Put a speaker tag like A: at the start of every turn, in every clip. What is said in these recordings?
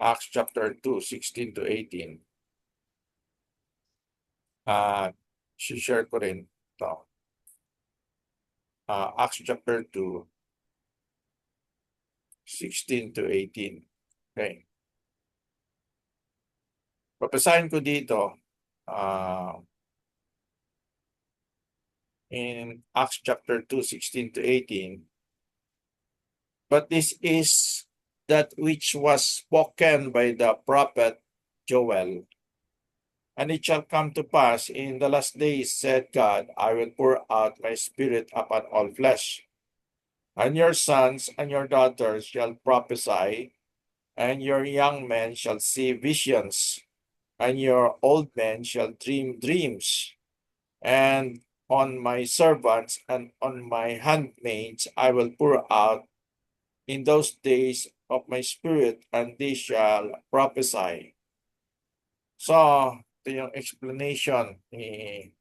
A: Acts chapter 2, 16 to 18. Si-share ko rin ito. Acts chapter 2, 16 to 18. Okay. Papasahin ko dito in Acts chapter 2, 16 to 18. But this is that which was spoken by the prophet Joel. And it shall come to pass in the last days, said God, I will pour out my spirit upon all flesh. And your sons and your daughters shall prophesy, and your young men shall see visions, and your old men shall dream dreams. And on my servants and on my handmaids I will pour out in those days of my spirit, and they shall prophesy. So, ito yung explanation ni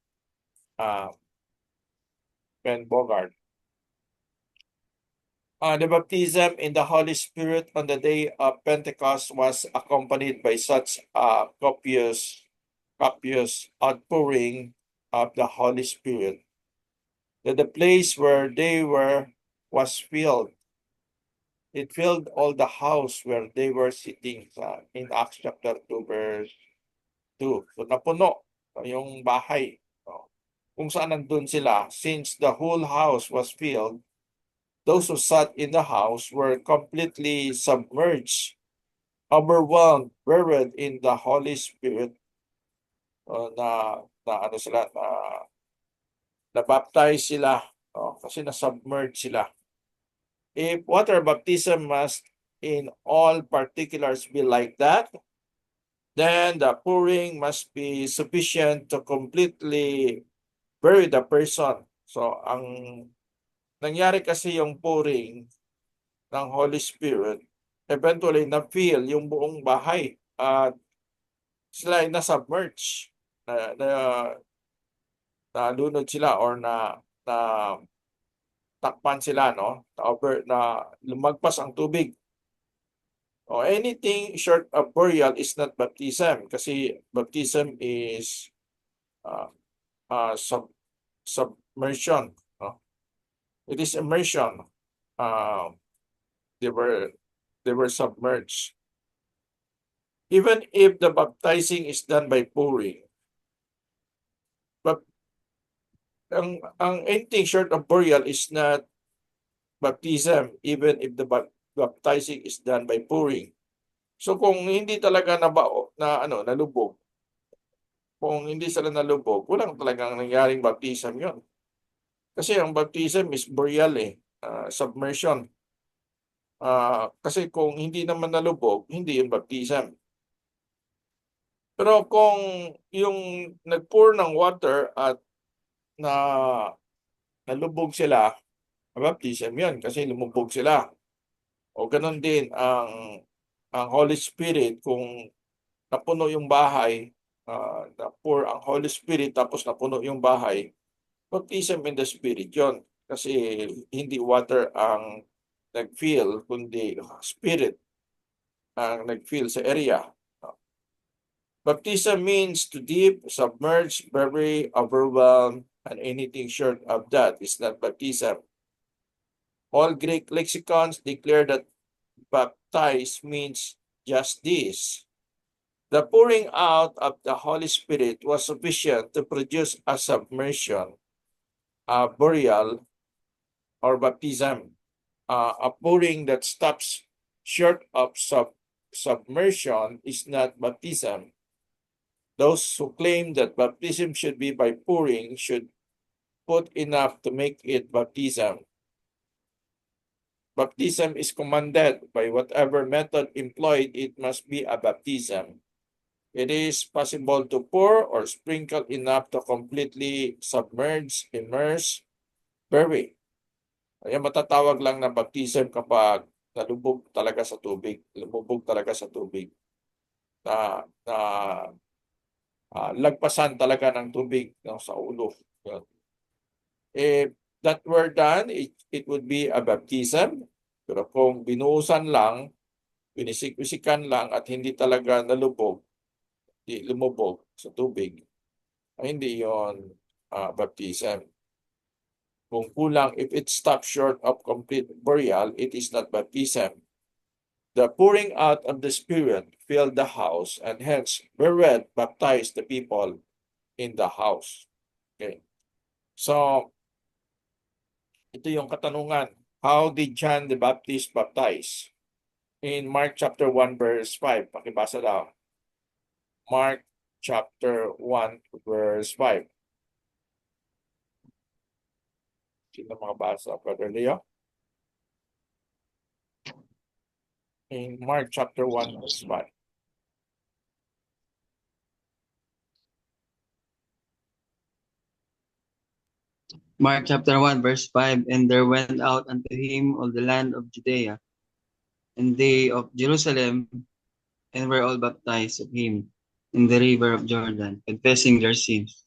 A: Ben Bogart. The baptism in the Holy Spirit on the day of Pentecost was accompanied by such a copious outpouring of the Holy Spirit that the place where they were was filled. It filled all the house where they were sitting in Acts chapter 2 verse 2. So napuno yung bahay. Kung saan nandun sila, since the whole house was filled, those who sat in the house were completely submerged, overwhelmed, buried in the Holy Spirit. Na-baptize sila kasi na-submerge sila. If water baptism must in all particulars be like that, then the pouring must be sufficient to completely bury the person. So, ang nangyari kasi yung pouring ng Holy Spirit, eventually na-fill yung buong bahay at sila ay na-submerge, nalunod sila or na takpan sila, no? Na lumagpas ang tubig. O anything short of burial is not baptism kasi baptism is submersion. No? It is immersion. They were submerged. Even if the baptizing is done by pouring, but ang anything short of burial is not baptism, even if the baptizing is done by pouring. So kung hindi talaga nalubog, kung hindi sila nalubog, walang talagang nangyaring baptism yon. Kasi ang baptism is burial submersion. Kasi kung hindi naman nalubog, hindi yung baptism. Pero kung yung nagpour ng water at nalubog sila, baptism yun kasi lumubog sila. O ganun din ang Holy Spirit, kung napuno yung bahay, na-pour ang Holy Spirit tapos napuno yung bahay, baptism in the Spirit yon. Kasi hindi water ang nag-fill, kundi Spirit ang nag-fill sa area. Baptism means to dip, submerge, bury, overwhelm, and anything short of that is not baptism. All Greek lexicons declare that baptize means just this. The pouring out of the Holy Spirit was sufficient to produce a submersion, a burial, or baptism. A pouring that stops short of submersion is not baptism. Those who claim that baptism should be by pouring should put enough to make it baptism. Baptism is commanded by whatever method employed, it must be a baptism. It is possible to pour or sprinkle enough to completely submerge, immerse, bury. Kaya matatawag lang na baptism kapag nalubog talaga sa tubig, lumubog talaga sa tubig. Lagpasan talaga ng tubig sa ulo. If that were done, it would be a baptism. Pero kung binuhusan lang, winisik-wisikan lang at hindi talaga lumubog sa tubig, ay hindi yon baptism. Kung kulang, if it stops short of complete burial, it is not baptism. The pouring out of the Spirit filled the house, and hence wherewith baptized the people in the house. Okay. So, ito yung katanungan. How did John the Baptist baptize? In Mark chapter 1 verse 5. Pakibasa daw. Mark chapter 1 verse 5. Sino makabasa? Brother Leo? In Mark chapter 1 verse 5.
B: Mark chapter 1 verse 5, and there went out unto him all the land of Judea, and they of Jerusalem, and were all baptized of him in the river of Jordan, confessing their sins.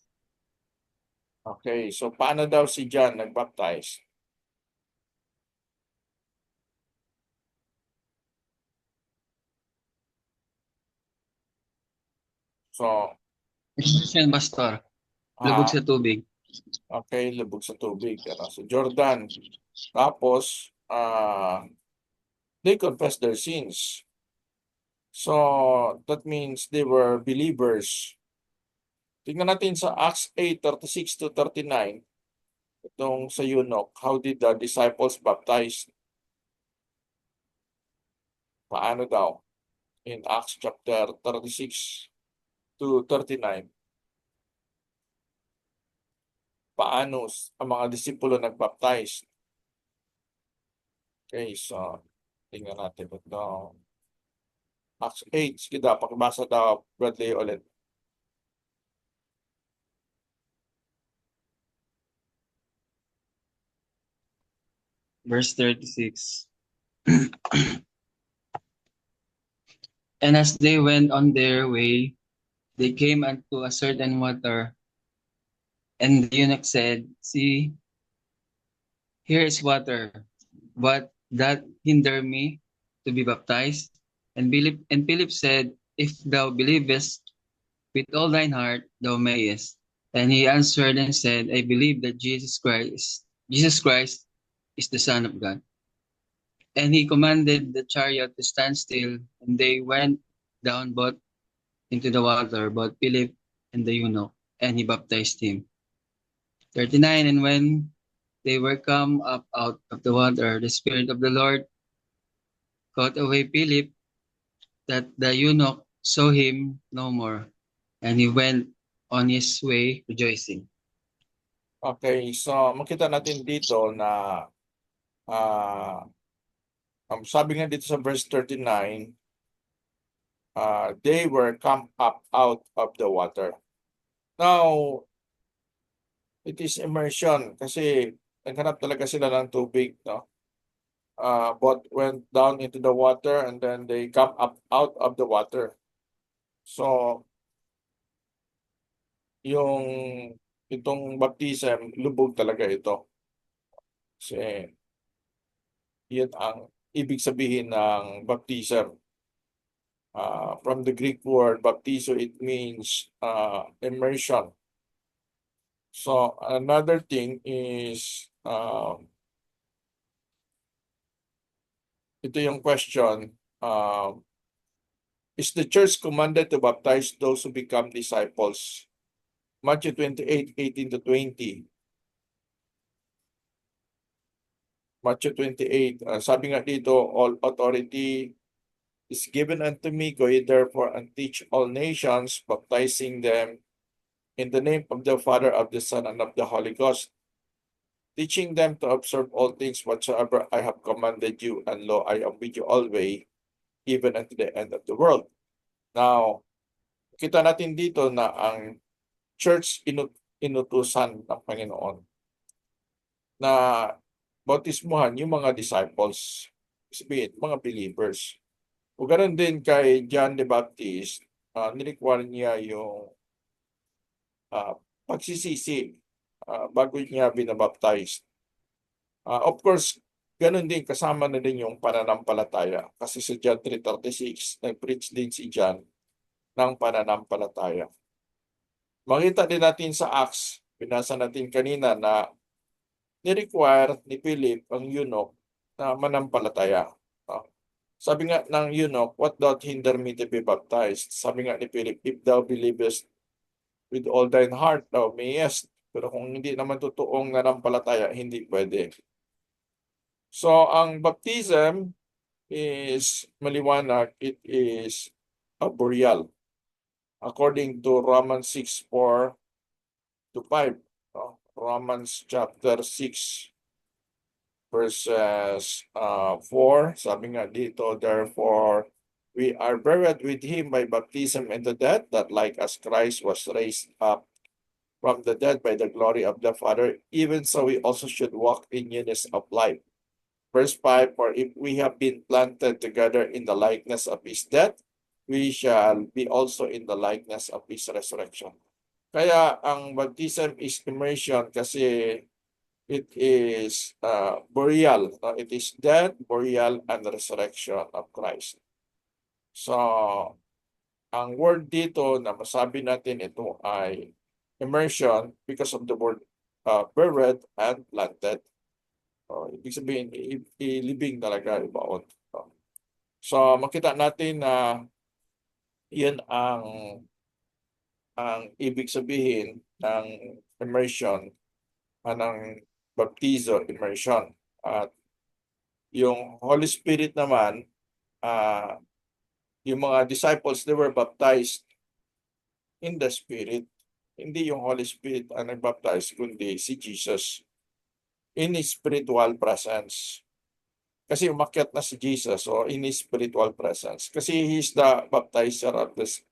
A: Okay, so paano daw si John nagbaptize? So,
B: Immersion, Pastor. Lubog sa tubig.
A: okay, lubog sa tubig. Sa Jordan. Tapos, they confessed their sins. So, that means they were believers. Tingnan natin sa Acts 8:36 to 39. Itong sa eunuch, how did the disciples baptize? Paano daw? In Acts chapter 36 to 39. Paano ang mga disipulo nagbaptize? Okay, so tingnan natin ito. Acts 8, sige daw, pakibasa daw, Bradley ulit.
B: Verse 36. And as they went on their way, they came unto a certain water, and the eunuch said, See, here is water, but that hinder me to be baptized? And Philip said, If thou believest with all thine heart, thou mayest. And he answered and said, I believe that Jesus Christ is the Son of God. And he commanded the chariot to stand still, and they went down both into the water, both Philip and the eunuch, and he baptized him. 39. And when they were come up out of the water, the Spirit of the Lord caught away Philip, that the eunuch saw him no more, and he went on his way rejoicing.
A: Okay, so makita natin dito na sabi nga dito sa verse 39, they were come up out of the water. Now, it is immersion kasi naghanap talaga sila ng tubig, no? But went down into the water and then they come up out of the water. So, itong baptism, lubog talaga ito. Kasi, yun ang ibig sabihin ng baptism. From the Greek word baptizo, it means immersion. So another thing is, ito yung question, is the church commanded to baptize those who become disciples? Matthew 28:18 to 20. Matthew 28, sabi nga dito, all authority is given unto me, go ye therefore and teach all nations, baptizing them in the name of the Father, of the Son, and of the Holy Ghost, teaching them to observe all things whatsoever I have commanded you, and lo, I am with you always, even unto the end of the world. Now, kita natin dito na ang church inutusan ng Panginoon na bautismuhan yung mga disciples, sabihin, mga believers. O ganoon din kay John the Baptist, nirequire niya yung pagsisisi bago niya binabaptize. Of course, Ganon din, kasama na din yung pananampalataya. Kasi sa John 3:36, nag-preach din si John ng pananampalataya. Makita din natin sa Acts, binasa natin kanina na ni-require ni Philip ang eunuch na manampalataya. Sabi nga ng eunuch, what doth hinder me to be baptized? Sabi nga ni Philip, if thou believest with all thine heart, thou mayest. Pero kung hindi naman totoong nanampalataya, hindi pwede. So, ang baptism is maliwanag, it is a burial. According to Romans 6:4-5. Romans chapter 6 verses 4, sabi nga dito, therefore, we are buried with him by baptism into death, that like as Christ was raised up from the dead by the glory of the Father, even so we also should walk in newness of life. Verse 5, for if we have been planted together in the likeness of his death, we shall be also in the likeness of his resurrection. Kaya ang baptism is immersion kasi it is burial. It is death, burial, and resurrection of Christ. So, ang word dito na masabi natin ito ay immersion because of the word buried and planted. Ibig sabihin, ilibing talaga, ibaon. So, makita natin na yun ang ibig sabihin ng immersion, ng baptizo, immersion. At yung Holy Spirit naman, yung mga disciples, they were baptized in the Spirit. Hindi yung Holy Spirit ang nagbaptize, kundi si Jesus in His spiritual presence. Kasi umakyat na si Jesus, so in His spiritual presence. Kasi He's the baptizer of this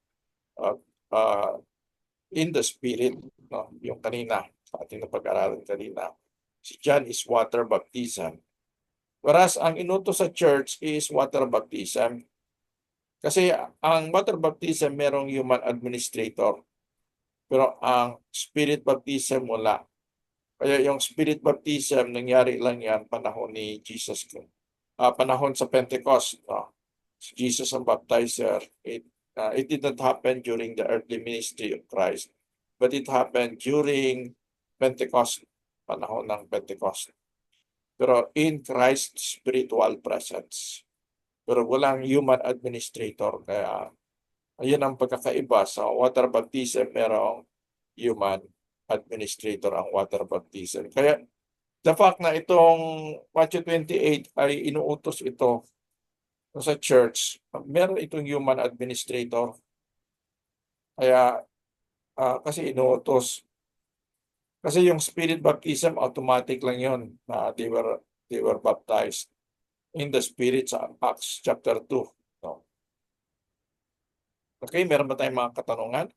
A: in the Spirit. No? Yung kanina, sa ating napag-aralan kanina. Si John is water baptism. Whereas ang inutos sa church is water baptism. Kasi ang water baptism merong human administrator. Pero ang spirit baptism wala. Kaya yung spirit baptism nangyari lang yan panahon ni Jesus. Panahon sa Pentecost. Si Jesus ang baptizer. It did not happen during the earthly ministry of Christ. But it happened during Pentecost. Panahon ng Pentecost. Pero in Christ's spiritual presence. Pero walang human administrator. Kaya ayun ang pagkakaiba sa water baptism, merong human administrator ang water baptism. Kaya the fact na itong Matthew 28 ay inuutos ito sa church, meron itong human administrator. Kaya kasi inuutos. Kasi yung spirit baptism, automatic lang yun na they were baptized in the Spirit sa Acts chapter 2. No? Okay, meron ba tayong mga katanungan?